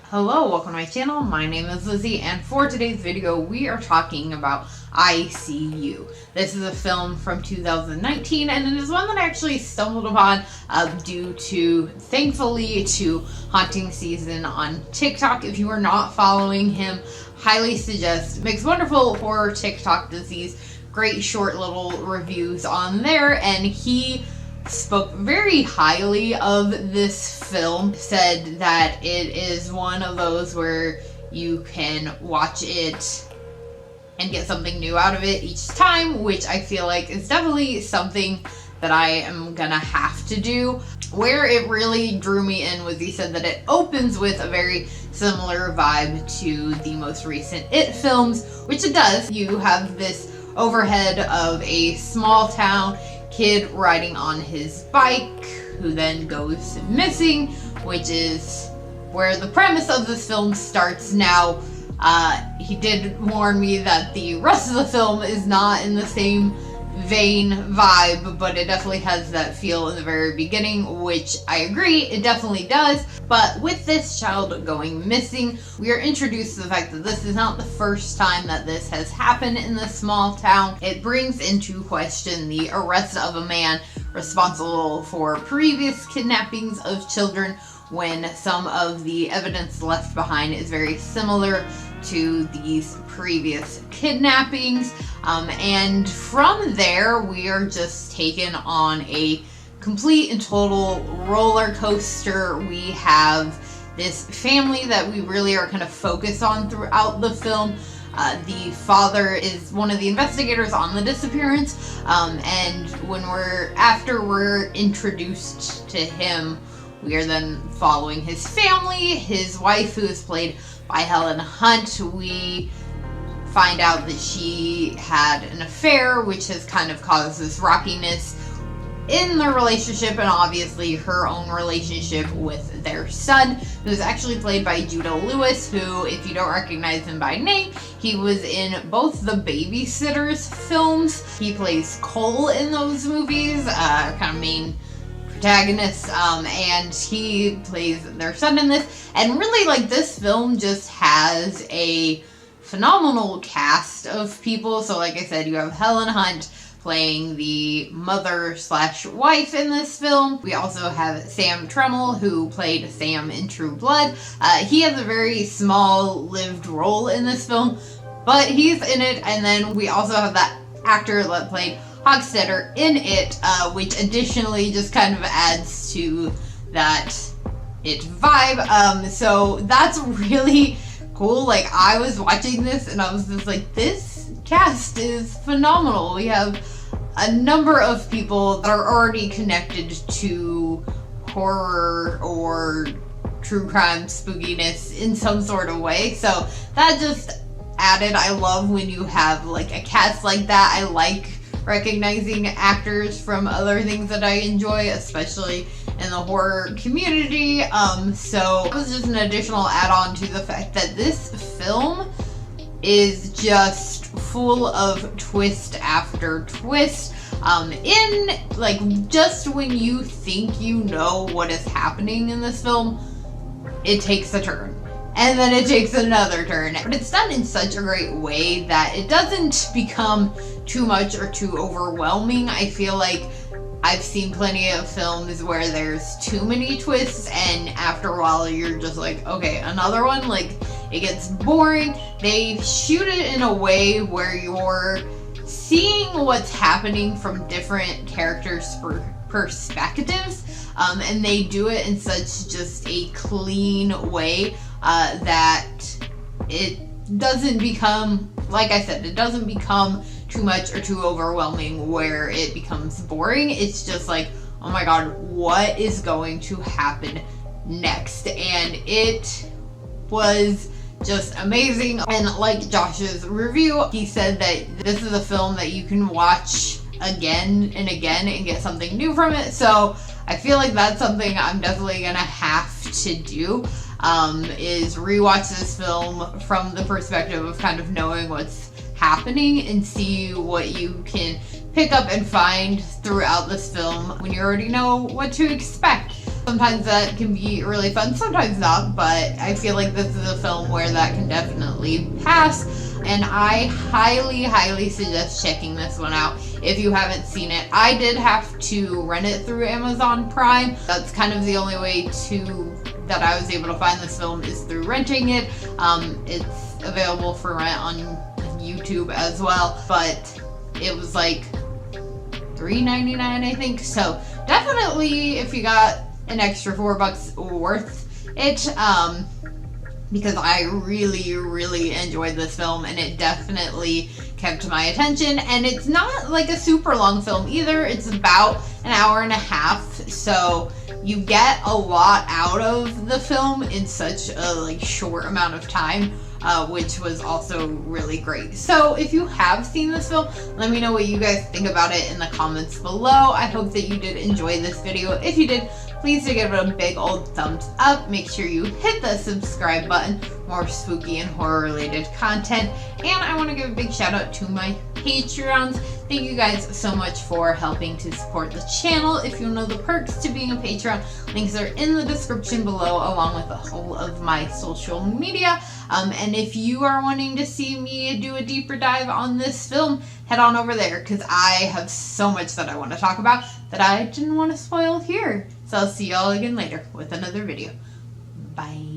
Hello, welcome to my channel. My name is Lizzie, and for today's video, we are talking about I See You. This is a film from 2019, and it is one that I actually stumbled upon due to, thankfully, to hunting season on TikTok. If you are not following him, highly suggest. Makes wonderful horror TikTok disease. Great short little reviews on there, and he spoke very highly of this film, said that it is one of those where you can watch it and get something new out of it each time, which I feel like is definitely something that I am gonna have to do. Where it really drew me in was he said that it opens with a very similar vibe to the most recent It films, which it does. You have this overhead of a small town kid riding on his bike who then goes missing, which is where the premise of this film starts. Now, he did warn me that the rest of the film is not in the same vein vibe, but it definitely has that feel in the very beginning, which I agree, it definitely does. But with this child going missing, we are introduced to the fact that this is not the first time that this has happened in this small town. It brings into question the arrest of a man responsible for previous kidnappings of children, when some of the evidence left behind is very similar to these previous kidnappings. And from there, we are just taken on a complete and total roller coaster. We have this family that we really are kind of focused on throughout the film. The father is one of the investigators on the disappearance, and after we're introduced to him, we are then following his family, his wife, who is played by Helen Hunt. We find out that she had an affair, which has kind of caused this rockiness in their relationship, and obviously her own relationship with their son, who's actually played by Judah Lewis, who, if you don't recognize him by name, he was in both the Babysitters films. He plays Cole in those movies, kind of main protagonist, and he plays their son in this. And really, like, this film just has a phenomenal cast of people. So like I said, you have Helen Hunt playing the mother/wife in this film. We also have Sam Tremmell, who played Sam in True Blood. He has a very small lived role in this film, but he's in it. And then we also have that actor that played Hogstetter in it, which additionally just kind of adds to that It vibe. So that's really cool. Like, I was watching this and I was just like, this cast is phenomenal. We have a number of people that are already connected to horror or true crime spookiness in some sort of way. So that just added. I love when you have like a cast like that. I like recognizing actors from other things that I enjoy, especially in the horror community. So it was just an additional add-on to the fact that this film is just full of twist after twist. In like, just when you think you know what is happening in this film, it takes a turn. And then it takes another turn. But it's done in such a great way that it doesn't become too much or too overwhelming. I feel like I've seen plenty of films where there's too many twists, and after a while you're just like, okay, another one. Like, it gets boring. They shoot it in a way where you're seeing what's happening from different characters' perspectives, and they do it in such just a clean way that it doesn't become, like I said, it doesn't become too much or too overwhelming where it becomes boring. It's just like, oh my god, what is going to happen next? And it was just amazing. And like Josh's review, he said that this is a film that you can watch again and again and get something new from it. So I feel like that's something I'm definitely gonna have to do, is rewatch this film from the perspective of kind of knowing what's happening and see what you can pick up and find throughout this film when you already know what to expect. Sometimes that can be really fun, sometimes not, but I feel like this is a film where that can definitely pass, and I highly suggest checking this one out if you haven't seen it. I did have to rent it through Amazon Prime. That's kind of the only way that I was able to find this film is through renting it. It's available for rent on YouTube as well, but it was like $3.99, I think. So definitely, if you got an extra $4 worth it, because I really enjoyed this film, and it definitely kept my attention. And it's not like a super long film either. It's about an hour and a half, so you get a lot out of the film in such a short amount of time, which was also really great. So if you have seen this film, let me know what you guys think about it in the comments below. I hope that you did enjoy this video. If you did, please do give it a big old thumbs up. Make sure you hit the subscribe button for more spooky and horror related content. And I want to give a big shout out to my Patreons. Thank you guys so much for helping to support the channel. If you know the perks to being a Patreon, links are in the description below, along with the whole of my social media. And if you are wanting to see me do a deeper dive on this film, head on over there, because I have so much that I want to talk about that I didn't want to spoil here. So I'll see y'all again later with another video. Bye.